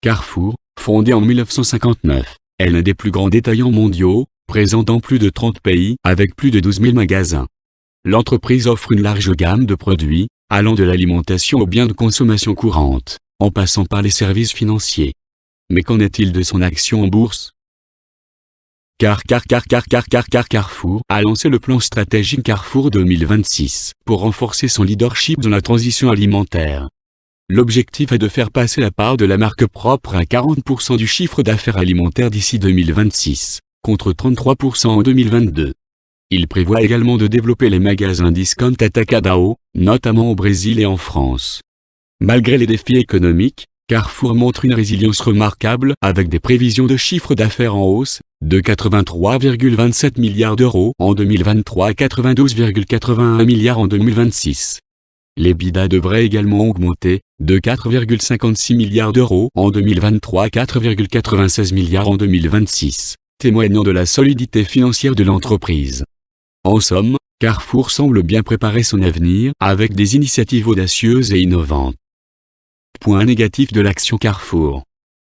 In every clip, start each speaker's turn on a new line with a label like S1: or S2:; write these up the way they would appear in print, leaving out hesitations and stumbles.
S1: Carrefour, fondée en 1959, est l'un des plus grands détaillants mondiaux, présent dans plus de 30 pays avec plus de 12 000 magasins. L'entreprise offre une large gamme de produits, allant de l'alimentation aux biens de consommation courante, en passant par les services financiers. Mais qu'en est-il de son action en bourse? Carrefour a lancé le plan stratégique Carrefour 2026 pour renforcer son leadership dans la transition alimentaire. L'objectif est de faire passer la part de la marque propre à 40% du chiffre d'affaires alimentaire d'ici 2026, contre 33% en 2022. Il prévoit également de développer les magasins discount Atacadão, notamment au Brésil et en France. Malgré les défis économiques, Carrefour montre une résilience remarquable avec des prévisions de chiffre d'affaires en hausse, de 83,27 milliards d'euros en 2023 à 92,81 milliards en 2026. L'EBITDA devrait également augmenter, de 4,56 milliards d'euros en 2023 à 4,96 milliards en 2026, témoignant de la solidité financière de l'entreprise. En somme, Carrefour semble bien préparer son avenir avec des initiatives audacieuses et innovantes. Point négatif de l'action Carrefour.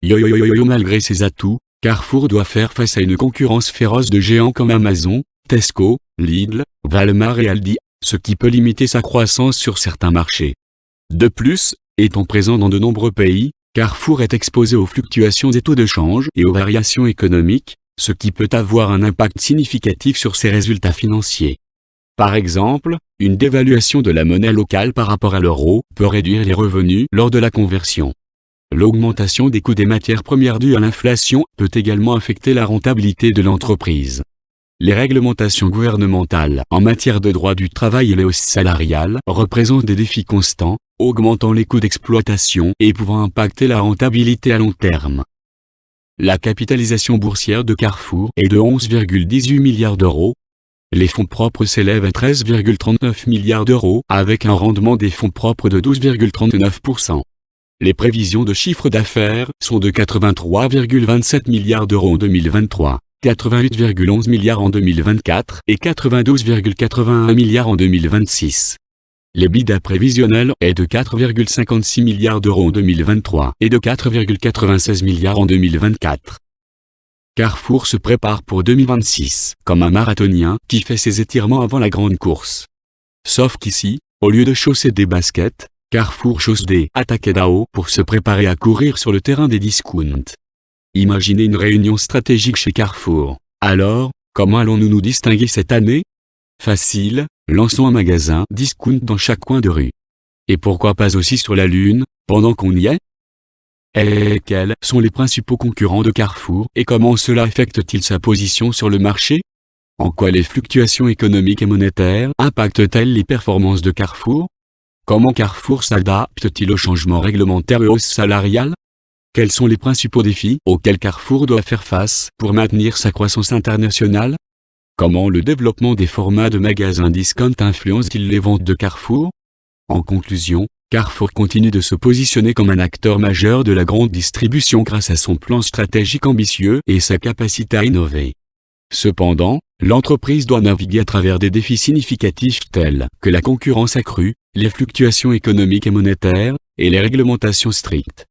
S1: Malgré ses atouts, Carrefour doit faire face à une concurrence féroce de géants comme Amazon, Tesco, Lidl, Walmart et Aldi, ce qui peut limiter sa croissance sur certains marchés. De plus, étant présent dans de nombreux pays, Carrefour est exposé aux fluctuations des taux de change et aux variations économiques, ce qui peut avoir un impact significatif sur ses résultats financiers. Par exemple, une dévaluation de la monnaie locale par rapport à l'euro peut réduire les revenus lors de la conversion. L'augmentation des coûts des matières premières due à l'inflation peut également affecter la rentabilité de l'entreprise. Les réglementations gouvernementales en matière de droit du travail et les hausses salariales représentent des défis constants, augmentant les coûts d'exploitation et pouvant impacter la rentabilité à long terme. La capitalisation boursière de Carrefour est de 11,18 milliards d'euros. Les fonds propres s'élèvent à 13,39 milliards d'euros avec un rendement des fonds propres de 12,39%. Les prévisions de chiffre d'affaires sont de 83,27 milliards d'euros en 2023, 88,11 milliards en 2024 et 92,81 milliards en 2026. L'EBITDA prévisionnel est de 4,56 milliards d'euros en 2023 et de 4,96 milliards en 2024. Carrefour se prépare pour 2026 comme un marathonien qui fait ses étirements avant la grande course. Sauf qu'ici, au lieu de chausser des baskets, Carrefour chausse des Atacadão pour se préparer à courir sur le terrain des discounts. Imaginez une réunion stratégique chez Carrefour. Alors, comment allons-nous nous distinguer cette année? Facile, lançons un magasin discount dans chaque coin de rue. Et pourquoi pas aussi sur la Lune, pendant qu'on y est? Et quels sont les principaux concurrents de Carrefour et comment cela affecte-t-il sa position sur le marché? En quoi les fluctuations économiques et monétaires impactent-elles les performances de Carrefour? Comment Carrefour s'adapte-t-il aux changements réglementaires et aux hausses salariales? Quels sont les principaux défis auxquels Carrefour doit faire face pour maintenir sa croissance internationale? Comment le développement des formats de magasins discount influence-t-il les ventes de Carrefour? En conclusion, Carrefour continue de se positionner comme un acteur majeur de la grande distribution grâce à son plan stratégique ambitieux et sa capacité à innover. Cependant, l'entreprise doit naviguer à travers des défis significatifs tels que la concurrence accrue, les fluctuations économiques et monétaires, et les réglementations strictes.